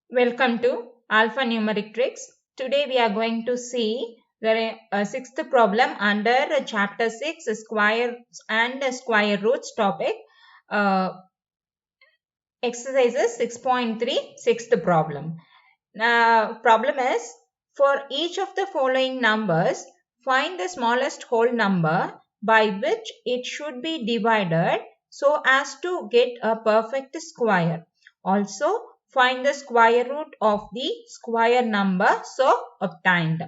Welcome to AlphaNumericTricks. Today we are going to see the sixth problem under Chapter 6 Squares and Square Roots topic. Exercises 6.3 sixth problem. Now problem is for each of the following numbers find the smallest whole number by which it should be divided so as to get a perfect square. Also find the square root of the square number so obtained.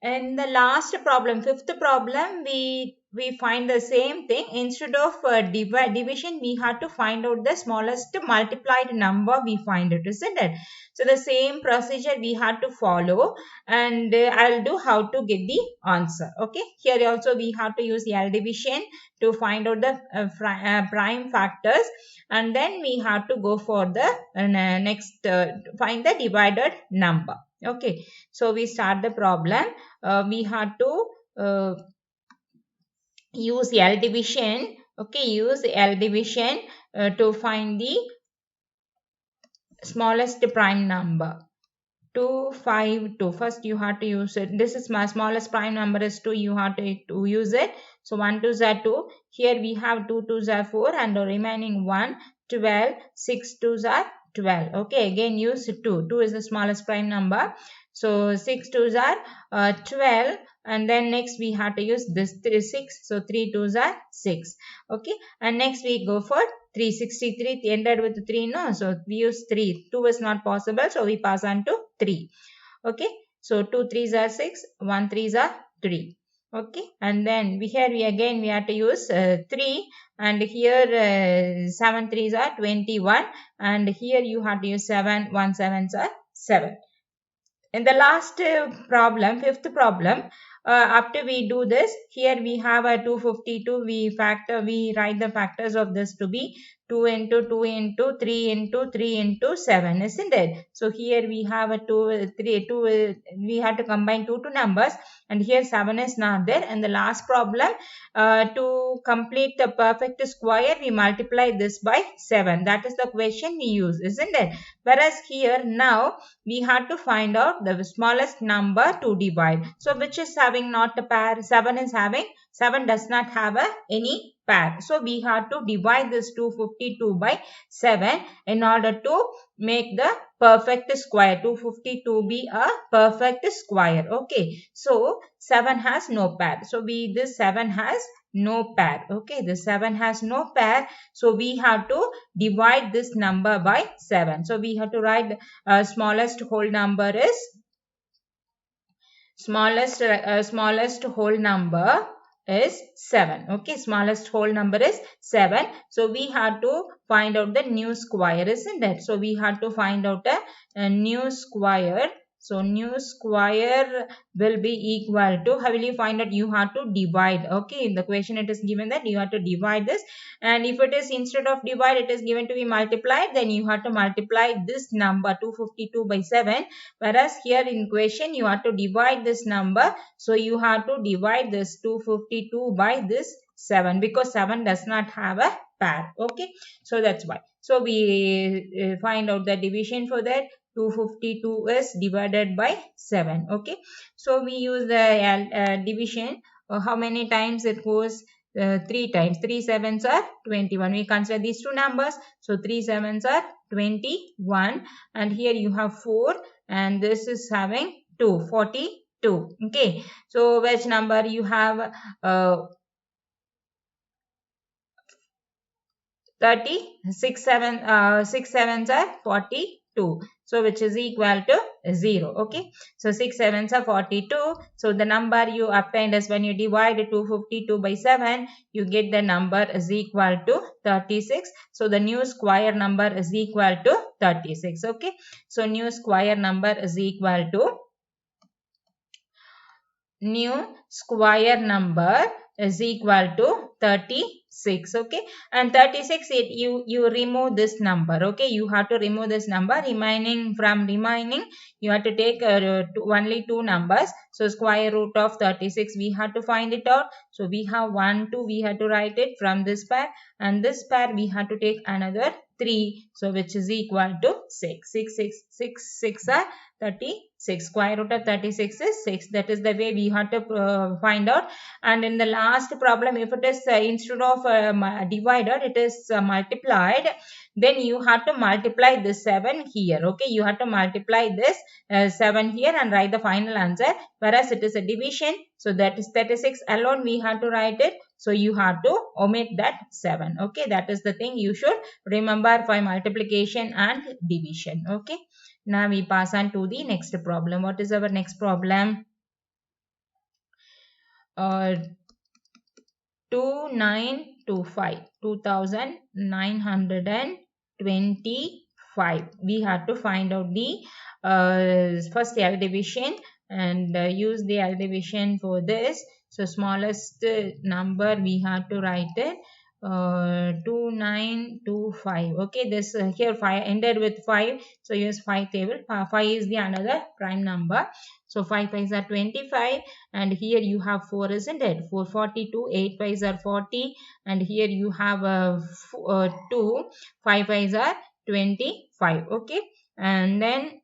In the last problem, fifth problem, we find the same thing. Instead of division, we had to find out the smallest multiplied number. We find it, isn't it? So the same procedure we had to follow, and I'll do how to get the answer. Okay. Here also we have to use L division to find out the prime factors, and then we have to go for the next find the divided number. Okay, so we start the problem. We have to use L division. Okay, use L division to find the smallest prime number. 2, 5, 2. First you have to use it. This is my smallest prime number is 2. You have to use it. So 1 2s are 2. Here we have 2 2s are 4 and the remaining 1, 12, 6 2s are 12. Okay, again use 2. 2 is the smallest prime number. So 6 2s are 12, and then next we have to use this 6. So 3 2s are 6. Okay, and next we go for 363 ended with 3, no? So we use 3. 2 is not possible, so we pass on to 3. Okay, so 2 3s are 6, 1 3s are 3. Okay, and then we have to use 3, and here 7 3s are 21, and here you have to use 7 1 7s are 7. In the last problem, fifth problem, after we do this, here we have a 252. We write the factors of this to be 2 into 2 into 3 into 3 into 7, isn't it? So here we have a 2 3 2. We have to combine two numbers, and here 7 is not there. And the last problem, to complete the perfect square, we multiply this by 7. That is the question we use, isn't it? Whereas here now we have to find out the smallest number to divide. So which is having not a pair? 7 is having, 7 does not have any pair. So we have to divide this 252 by 7 in order to make the perfect square. 252 be a perfect square. Okay, so 7 has no pair. So this 7 has no pair. Okay, the 7 has no pair, so we have to divide this number by 7. So we have to write smallest whole number is smallest whole number is 7. Okay, smallest whole number is 7. So we have to find out the new square, isn't it? So we have to find out a new square. So new square will be equal to, how will you find out? You have to divide. Okay, in the question it is given that you have to divide this, and if it is instead of divide it is given to be multiplied, then you have to multiply this number 252 by 7, whereas here in question you have to divide this number. So you have to divide this 252 by this 7, because 7 does not have a pair. Okay, so that's why. So we find out the division for that. 252 is divided by 7. Okay, so we use the division. How many times it goes? 3 times. 3 7s are 21. We consider these two numbers. So 3 7s are 21, and here you have 4, and this is having 2, 42. Okay, so which number you have? 36 6 7s are 42. So which is equal to 0. Okay, so 6 7s are 42. So the number you obtained is when you divide 252 by 7, you get the number is equal to 36. So the new square number is equal to 36. Okay, so new square number is equal to new square number is equal to 36. Okay, and 36 you remove this number. Okay, you have to remove this number. Remaining you have to take only two numbers. So square root of 36 we have to find it out. So we have 1 2, we have to write it from this pair, and this pair we have to take another 3, so which is equal to 6. 6 are 36. Square root of 36 is 6. That is the way we have to find out. And in the last problem, if it is instead of divided, it is multiplied, then you have to multiply this 7 here. Okay, you have to multiply this 7 here and write the final answer. Whereas it is a division, so that is 36 alone we have to write it. So you have to omit that 7. Okay, that is the thing you should remember for multiplication and division. Okay, now we pass on to the next problem. What is our next problem? 2925. We have to find out the first L division and use the L division for this. So smallest number we have to write it 2925. Okay, this here 5 ended with 5, so use 5 table. 5 is the another prime number, so 5 5s are 25, and here you have 4, isn't it? 4 42, 8 5s are 40, and here you have 2, 5 5s are 25. Okay, and then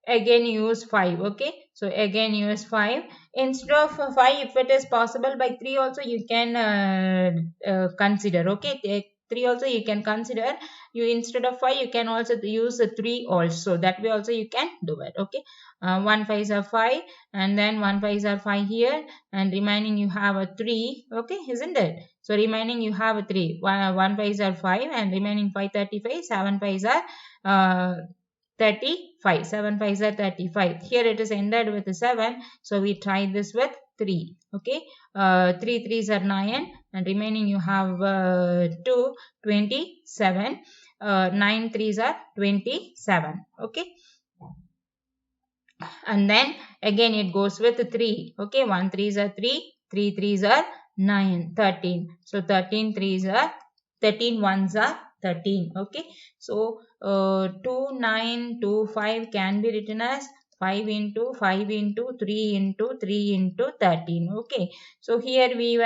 again use 5. Okay, so again use 5 instead of 5. If it is possible by 3 also you can consider. Okay, 3 also you can consider. You instead of 5 you can also use 3 also. That way also you can do it. Okay, 1 5s are 5, and then 1 5s are 5 here, and remaining you have a 3. Okay, isn't it? So remaining you have a 3. 1 5s are 5, and remaining 5 35. 7 5s are 35. 7 5s are 35. Here it is ended with 7, so we try this with 3. Okay, 3 3s are 9, and remaining you have 2 27. 9 3s are 27. Okay, and then again it goes with 3. Okay, 1 3s are 3, 3 3s are 9, 13. So 13 3s are 13 1s are 13. Okay, so 2925 can be written as 5 into 5 into 3 into 3 into 13. Okay, so here we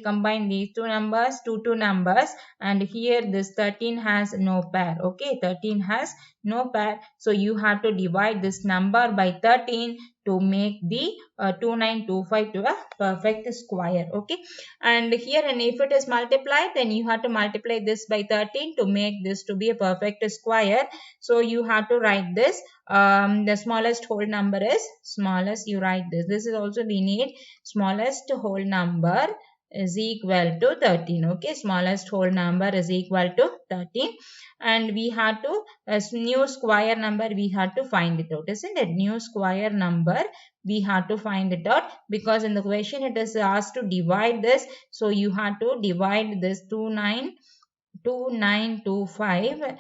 combine these two numbers, two numbers, and here this 13 has no pair. Okay, 13 has no pair, so you have to divide this number by 13 to make the 2925 to a perfect square. Okay, and here, and if it is multiplied, then you have to multiply this by 13 to make this to be a perfect square. So you have to write this. The smallest whole number is smallest. You write this. This is also we need smallest whole number is equal to 13. Okay, smallest whole number is equal to 13, and we have to new square number we have to find it out, isn't it? New square number we have to find it out, because in the question it is asked to divide this, so you have to divide this 2925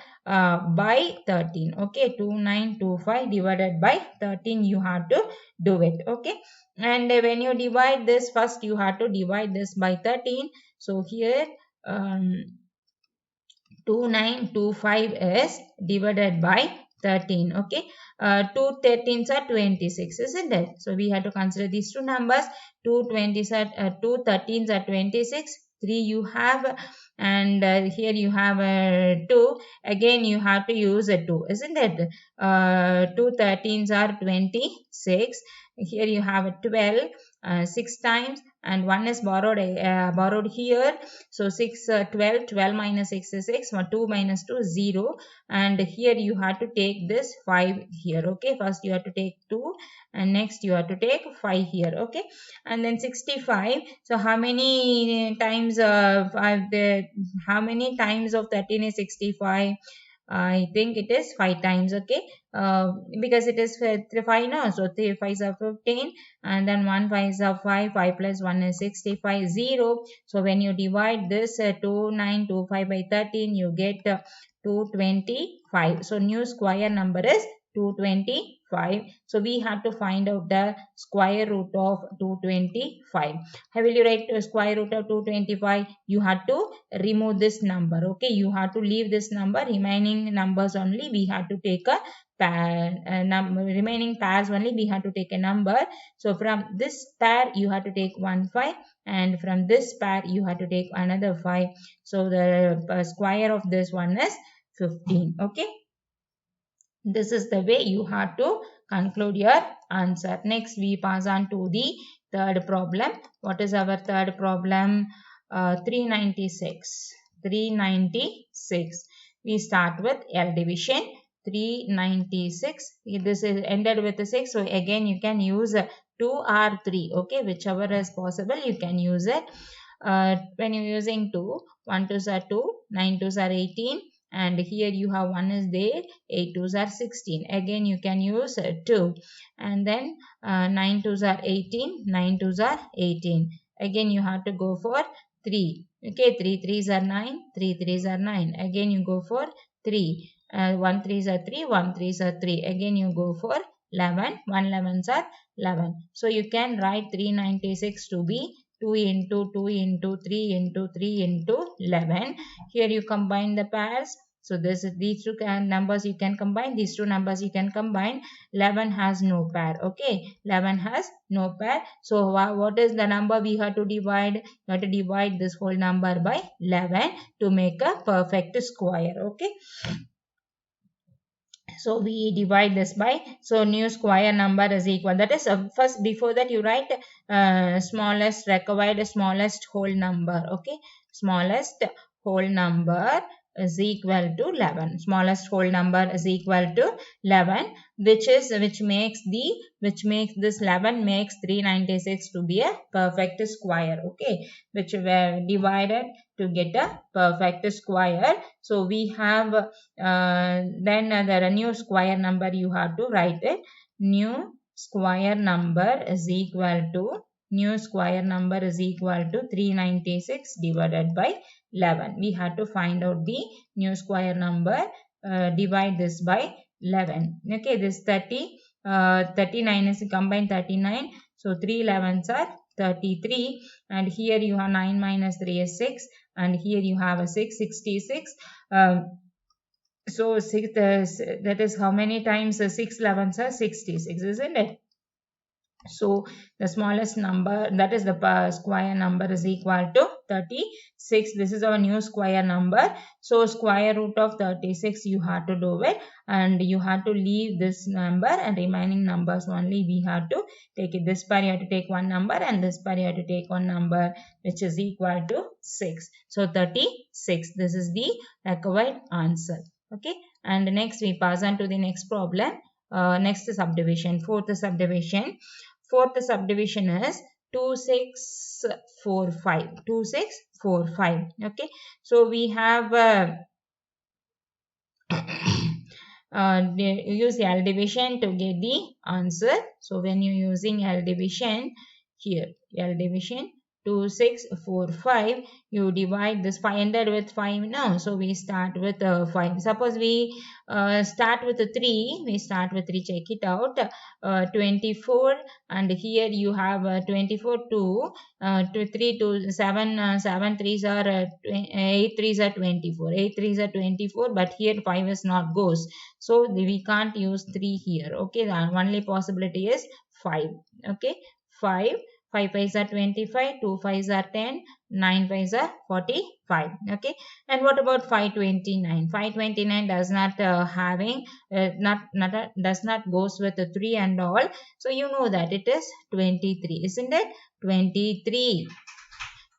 by 13. Okay, 2925 divided by 13 you have to do it. Okay, and when you divide this, first you have to divide this by 13. So here 2925 is divided by 13. Okay, 2 13s are 26, isn't it? So we have to consider these two numbers. 2 13s are 26. 3 you have, and here you have 2. Again you have to use a 2, isn't it? 2 13s are 26. Here you have a 12, 6 times, and 1 is borrowed here. So 6 12 minus 6 is 6. 2 minus 2 is 0, and here you have to take this 5 here. Okay, first you have to take 2, and next you have to take 5 here. Okay, and then 65. So how many times of 13 is 65? I think it is 5 times. Okay, because it is 5 now, so 3 5s are 15, and then 1 5s are 5. 5 plus 1 is 65. 0. So when you divide this 2925 by 13, you get 225. So new square number is 225. So we have to find out the square root of 225. How will you write the square root of 225? You have to remove this number. Okay, you have to leave this number. Remaining numbers only we have to take a pair, remaining pairs only we have to take a number. So from this pair you have to take 1 5, and from this pair you have to take another 5. So the square of this one is 15. Okay, this is the way you have to conclude your answer. Next we pass on to the third problem. What is our third problem? 396. 396. We start with L division. 396. This is ended with a 6. So again you can use 2 or 3. Okay, whichever is possible you can use it. When you're using 2, 1 2s are 2, 9 2s are 18. And here you have 1 is there, 8 2s are 16. Again you can use 2. And then 9 2s are 18, 9 2s are 18. Again you have to go for 3. Okay, 3 3s are 9, 3 3s are 9. Again you go for 3. 1 3s are 3, 1 3s are 3. Again you go for 11, 1 11s are 11. So you can write 396 to be 2 into 2 into 3 into 3 into 11. Here you combine the pairs. So these two numbers you can combine. These two numbers you can combine. 11 has no pair. Okay, 11 has no pair. So what is the number we have to divide? We have to divide this whole number by 11 to make a perfect square. Okay. So we divide this by, so new square number is equal, that is first before that you write smallest required smallest whole number. Okay, smallest whole number is equal to 11. Smallest whole number is equal to 11, which makes this 11 makes 396 to be a perfect square. Okay, which were divided to get a perfect square. So we have then the new square number you have to write it. New square number is equal to 396 divided by 11. We have to find out the new square number. Divide this by 11. Okay, this 39 is combined 39. So 3 11s are 33, and here you have 9 minus 3 is 6, and here you have a 6, 66. So 6, that is how many times 6 11s are 66, isn't it? So the smallest number, that is the square number, is equal to 36. This is our new square number. So square root of 36 you have to do it, and you have to leave this number, and remaining numbers only we have to take it. This pair you have to take one number, and this pair you have to take one number, which is equal to 6. So 36. This is the required answer. Okay, and next we pass on to the next problem. Next subdivision, fourth subdivision. Fourth subdivision is 2645. 2645. Okay, so we have use L division to get the answer. So when you're using L division, here L division 2645, you divide this 5 ended with 5 now. So we start with 5. Suppose we start with 3. We start with 3. Check it out. 24, and here you have 24 2 3 to 7 7 3s are 8 3s are 24. 8 3s are 24, but here 5 is not goes. So we can't use 3 here. Okay, the only possibility is 5. Okay, 5. 5 5s are 25, 2 5s are 10, 9 5s are 45. Okay, and what about 529? 529 does not does not goes with the 3 and all. So you know that it is 23, isn't it? 23.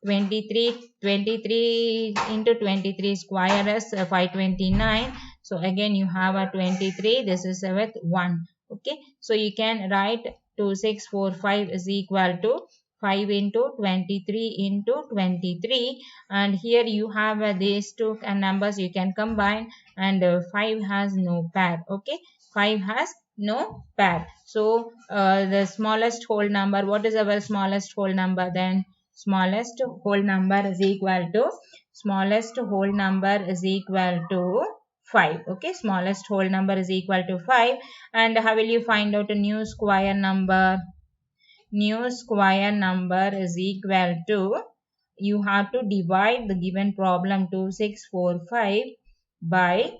23 into 23 square is 529. So again you have a 23. This is with 1. Okay, so you can write 2645 is equal to 5 into 23 into 23, and here you have these two numbers you can combine, and 5 has no pair. Okay, 5 has no pair. So the smallest whole number, what is our smallest whole number then? Smallest whole number is equal to 5. Okay, smallest whole number is equal to 5. And how will you find out a new square number? New square number is equal to, you have to divide the given problem 2645 by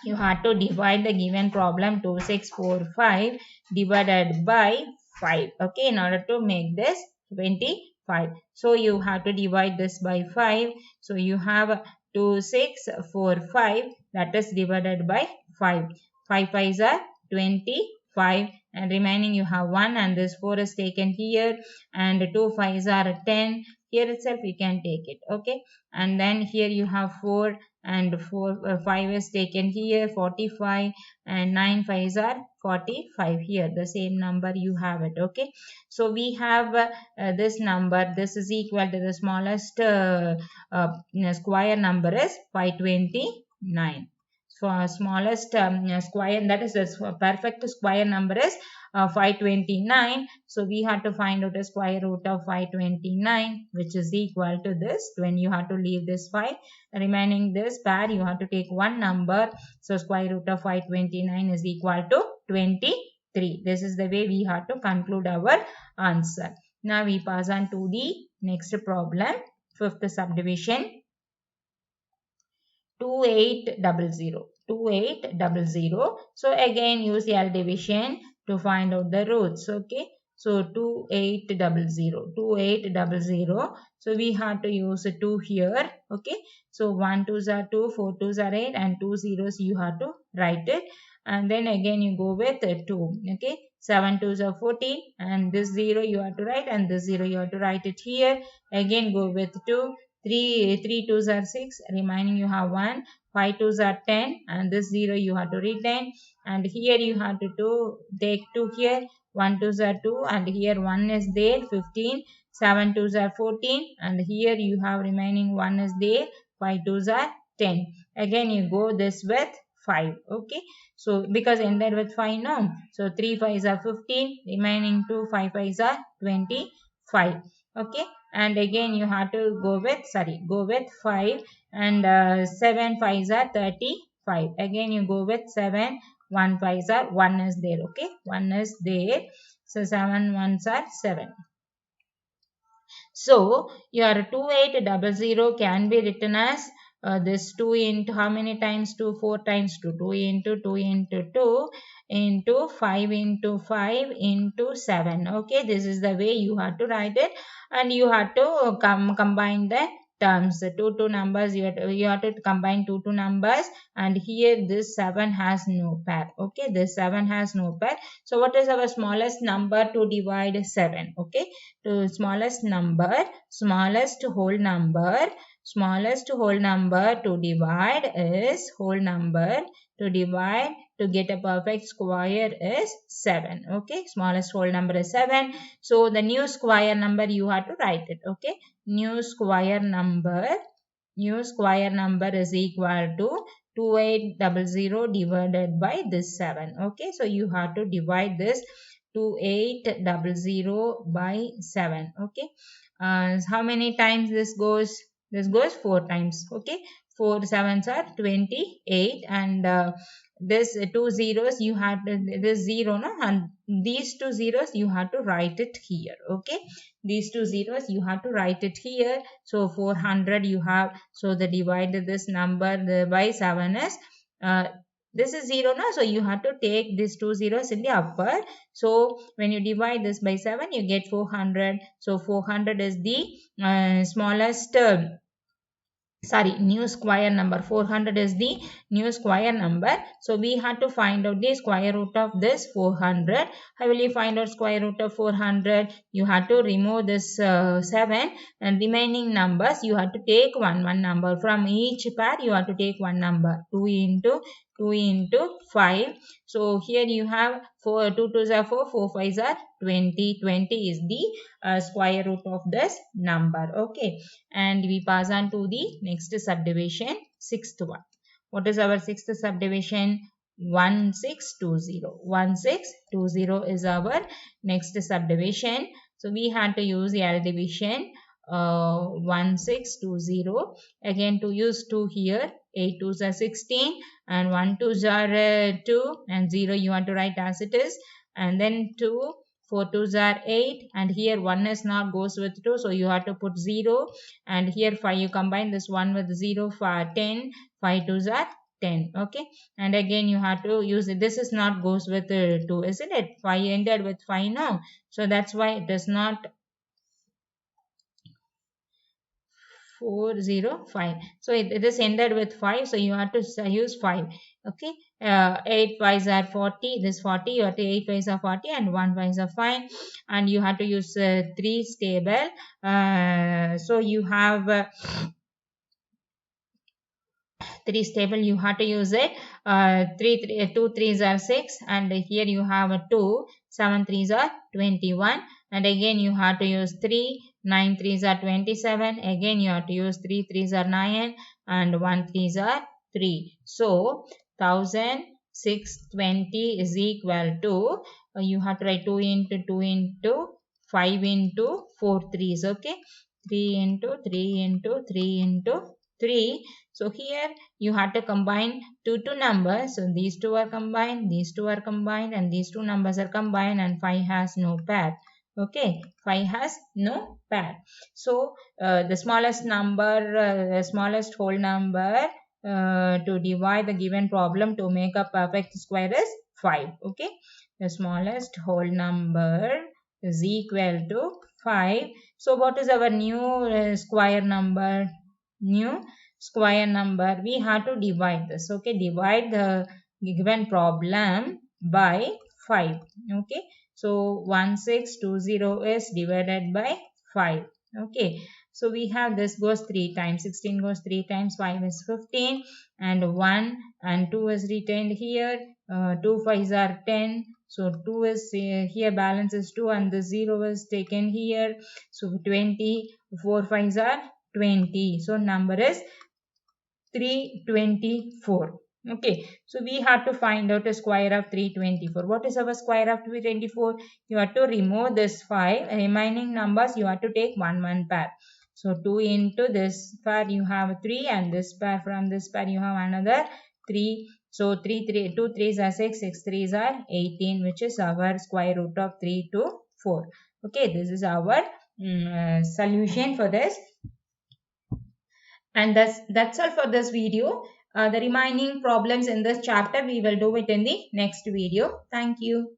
you have to divide the given problem 2645 divided by 5, okay, in order to make this 25. So you have to divide this by 5. So you have 2645, that is divided by 5. 5 5s are 25, and remaining you have 1, and this 4 is taken here, and 2 5s are 10. Here itself you can take it, okay, and then here you have 4, and 5 is taken here, 45, and 9 5s are 45. Here the same number you have it, okay. So we have this number, this is equal to the smallest square number is 529. So smallest square, that is the perfect square number is 529. So we have to find out the square root of 529, which is equal to this. When you have to leave this 5, remaining this pair, you have to take one number. So square root of 529 is equal to 23. This is the way we have to conclude our answer. Now we pass on to the next problem, fifth subdivision. 2800. So again use L division to find out the roots, okay. So 2800. So we have to use 2 here, okay. So 1 2s are 2, 4 2s are 8, and 2 zeros you have to write it, and then again you go with 2, okay. 7 2s are 14, and this 0 you have to write, and this 0 you have to write it here. Again go with 2. 3 2s are 6, remaining you have 1. 5 2s are 10, and this 0 you have to retain, and here you have to take 2 here. 1 2s are 2, and here 1 is there, 15. 7 2s are 14, and here you have remaining 1 is there. 5 2s are 10. Again you go this with 5, okay. So because ended with 5 now, so 3 5s are 15, remaining 2 5 5s are 25, okay. And again you have to go with 5, and 7 5s are 35. Again you go with 7. 1 5s are 1 is there, okay, 1 is there. So 7 1s are 7. So your 2800 can be written as this 2 into how many times 2? 4 times 2. 2 into 2 into 2 into 5 into 5 into 7. Okay, this is the way you have to write it, and you have to combine the terms. Two numbers, you have to combine two numbers, and here this 7 has no pair. Okay, this 7 has no pair. So what is our smallest number to divide 7? Okay, to smallest whole number to divide is whole number to divide to get a perfect square is 7. Okay, smallest whole number is 7. So the new square number you have to write it. Okay, new square number is equal to 2800 divided by this 7. Okay, so you have to divide this 2800 by 7. Okay, how many times this goes? This goes 4 times. Okay, 4 7s are 28, and this 2 zeros you have to, this 0 no, and these 2 zeros you have to write it here. Okay, these 2 zeros you have to write it here. So 400 you have, so the divided this number by 7 is this is 0 now, so you have to take these 2 zeros in the upper. So when you divide this by 7, you get 400. So 400 is the smallest new square number. 400 is the new square number. So we have to find out the square root of this 400. How will you find out square root of 400? You have to remove this 7, and remaining numbers you have to take one number. From each pair you have to take one number. 2 into 5. So here you have 4, 2 2s are 4, 4 5s are 20. 20 is the square root of this number. Okay, and we pass on to the next subdivision, sixth one. What is our sixth subdivision? 1620. 1620 is our next subdivision. So we had to use L division. 1620. Again to use 2 here. 8 2s are 16, and 1 2s are 2, and 0 you want to write as it is, and then 2, 4 2s are 8, and here 1 is not goes with 2, so you have to put 0, and here 5 you combine this 1 with 0 for 10. 5 2s are 10. Okay, and again you have to use it. This is not goes with 2, isn't it? 5 ended with 5 now, so that's why it does not 405. So it is ended with 5, so you have to use 5. Okay, 8 5s are 40. This 40, you have to 8 5s are 40 and 1 5s are 5, and you have to use 3 stable. So you have 3 stable, you have to use it. 2 3s are 6, and here you have a 2, 7 3s are 21, and again you have to use 3, 9 3s are 27, again you have to use 3 3s are 9, and 1 3s are 3. So 1620 is equal to, you have to write 2 into 2 into 5 into 4 3s. Okay, 3 into 3 into 3 into 3. So here you have to combine two numbers. So these two are combined, these two are combined, and these two numbers are combined, and 5 has no pair. Okay, 5 has no pair. So the smallest number, the smallest whole number to divide the given problem to make a perfect square is 5. Okay, the smallest whole number is equal to 5. So what is our new square number? New square number, we have to divide this. Okay, divide the given problem by 5. Okay, so 1620 is divided by 5. Okay, so we have this goes 3 times, 16 goes 3 times, 5 is 15, and 1 and 2 is retained here. 2 5s are 10, so 2 is here, balance is 2, and the 0 is taken here. So 20, 4 5s are 20, so number is 324. Okay, so we have to find out the square of 324. What is our square of 324? You have to remove this 5, remaining numbers you have to take 1 pair. So 2 into this pair you have 3, and this pair, from this pair you have another 3. So 2 3s are 6, 6 3s are 18, which is our square root of 324. Okay, this is our solution for this. And that's all for this video. The remaining problems in this chapter we will do it in the next video. Thank you.